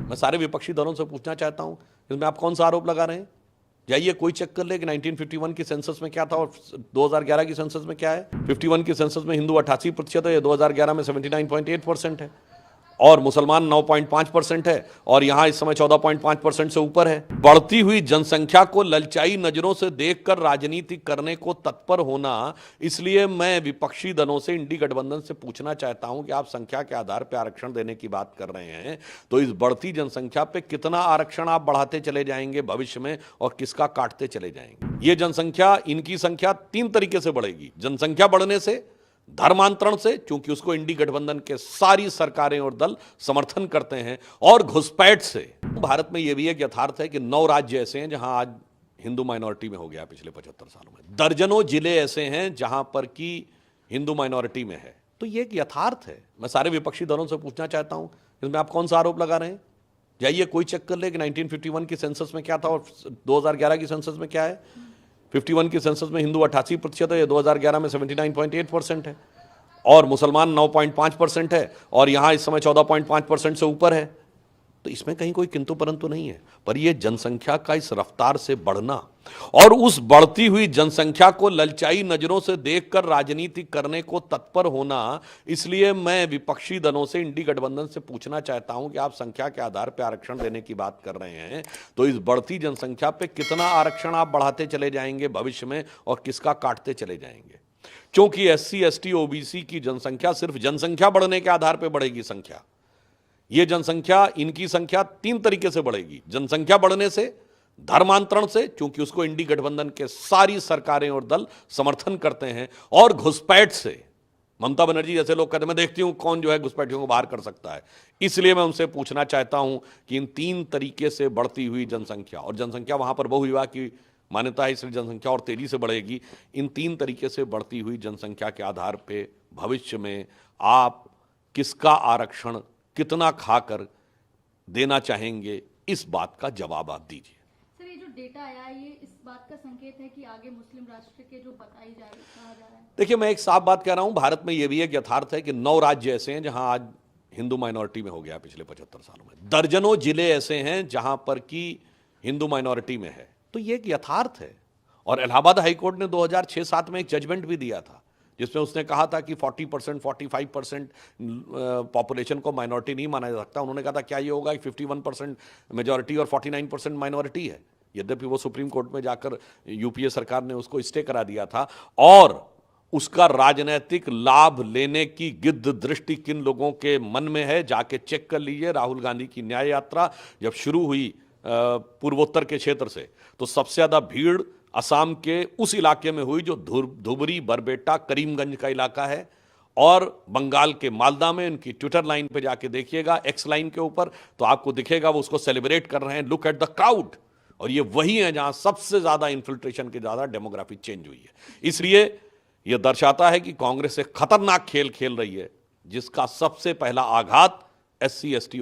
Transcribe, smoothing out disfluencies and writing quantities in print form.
मैं सारे विपक्षी दलों से पूछना चाहता हूं, इसमें आप कौन सा आरोप लगा रहे हैं? जाइए कोई चेक कर ले कि 1951 की सेंसस में क्या था और 2011 की सेंसस में क्या है। 51 की सेंसस में हिंदू 88% है, 2011 में 79.8% है और मुसलमान 9.5% है और यहां इस समय 14.5% से ऊपर है। बढ़ती हुई जनसंख्या को ललचाई नजरों से देखकर राजनीति करने को तत्पर होना, इसलिए मैं विपक्षी दलों से, इंडी गठबंधन से पूछना चाहता हूं कि आप संख्या के आधार पर आरक्षण देने की बात कर रहे हैं तो इस बढ़ती जनसंख्या पे कितना आरक्षण आप बढ़ाते चले जाएंगे भविष्य में और किसका काटते चले जाएंगे? ये जनसंख्या, इनकी संख्या 3 तरीके से बढ़ेगी। जनसंख्या बढ़ने से, धर्मांतरण से, क्योंकि उसको इंडी गठबंधन के सारी सरकारें और दल समर्थन करते हैं, और घुसपैठ से। भारत में यह भी एक यथार्थ है कि 9 राज्य ऐसे हैं जहां आज हिंदू माइनॉरिटी में हो गया पिछले 75 सालों में। दर्जनों जिले ऐसे हैं जहां पर कि हिंदू माइनॉरिटी में है। तो यह एक यथार्थ है। मैं सारे विपक्षी दलों से पूछना चाहता हूं, इसमें आप कौन सा आरोप लगा रहे हैं? जाइए कोई चेक कर ले कि 1951 की सेंसस में क्या था और 2011 की सेंसस में क्या है। 51 की सेंसस में हिंदू 88% है, 2011 में 79.8% है और मुसलमान 9.5% है और यहां इस समय 14.5% से ऊपर है। तो इसमें कहीं कोई किंतु परंतु नहीं है, पर यह जनसंख्या का इस रफ्तार से बढ़ना और उस बढ़ती हुई जनसंख्या को ललचाई नजरों से देखकर राजनीति करने को तत्पर होना, इसलिए मैं विपक्षी दलों से, इंडी गठबंधन से पूछना चाहता हूं कि आप संख्या के आधार पर आरक्षण देने की बात कर रहे हैं तो इस बढ़ती जनसंख्या पे कितना आरक्षण आप बढ़ाते चले जाएंगे भविष्य में और किसका काटते चले जाएंगे? क्योंकि SC, ST, OBC की जनसंख्या सिर्फ जनसंख्या बढ़ने के आधार पर बढ़ेगी। संख्या, ये जनसंख्या, इनकी संख्या 3 तरीके से बढ़ेगी। जनसंख्या बढ़ने से, धर्मांतरण से, क्योंकि उसको इंडी गठबंधन के सारी सरकारें और दल समर्थन करते हैं, और घुसपैठ से। ममता बनर्जी जैसे लोग कहते हैं मैं देखती हूं कौन जो है घुसपैठियों को बाहर कर सकता है। इसलिए मैं उनसे पूछना चाहता हूं कि इन 3 तरीके से बढ़ती हुई जनसंख्या, और जनसंख्या वहां पर बहुविवाह की मान्यता है इसलिए जनसंख्या और तेजी से बढ़ेगी, इन 3 तरीके से बढ़ती हुई जनसंख्या के आधार पर भविष्य में आप किसका आरक्षण कितना खाकर देना चाहेंगे, इस बात का जवाब आप दीजिए। सर, ये जो डेटा आया है ये इस बात का संकेत है कि आगे मुस्लिम राष्ट्र के जो बताई जा रहा है। देखिए, मैं एक साफ बात कह रहा हूं, भारत में यह भी एक यथार्थ है कि 9 राज्य ऐसे हैं जहां आज हिंदू माइनॉरिटी में हो गया पिछले 75 सालों में। दर्जनों जिले ऐसे हैं जहां पर कि हिंदू माइनॉरिटी में है। तो यह एक यथार्थ है। और इलाहाबाद हाईकोर्ट ने 2006-07 में एक जजमेंट भी दिया था जिसमें उसने कहा था कि 40%, 45% पॉपुलेशन को माइनॉरिटी नहीं माना जा सकता। उन्होंने कहा था क्या ये होगा कि 51% मेजॉरिटी और 49% माइनॉरिटी है। यद्यपि वो सुप्रीम कोर्ट में जाकर UPA सरकार ने उसको स्टे करा दिया था, और उसका राजनीतिक लाभ लेने की गिद्ध दृष्टि किन लोगों के मन में है जाके चेक कर लीजिए। राहुल गांधी की न्याय यात्रा जब शुरू हुई पूर्वोत्तर के क्षेत्र से, तो सबसे ज्यादा भीड़ असम के उस इलाके में हुई जो धुबरी, बरबेटा, करीमगंज का इलाका है, और बंगाल के मालदा में। उनकी ट्विटर लाइन पे जाके देखिएगा, X लाइन के ऊपर, तो आपको दिखेगा वो उसको सेलिब्रेट कर रहे हैं। Look at the crowd. और ये वही है जहां सबसे ज्यादा इन्फिल्ट्रेशन के ज्यादा डेमोग्राफी चेंज हुई है। इसलिए यह दर्शाता है कि कांग्रेस एक खतरनाक खेल खेल रही है जिसका सबसे पहला आघात SC, ST, OBC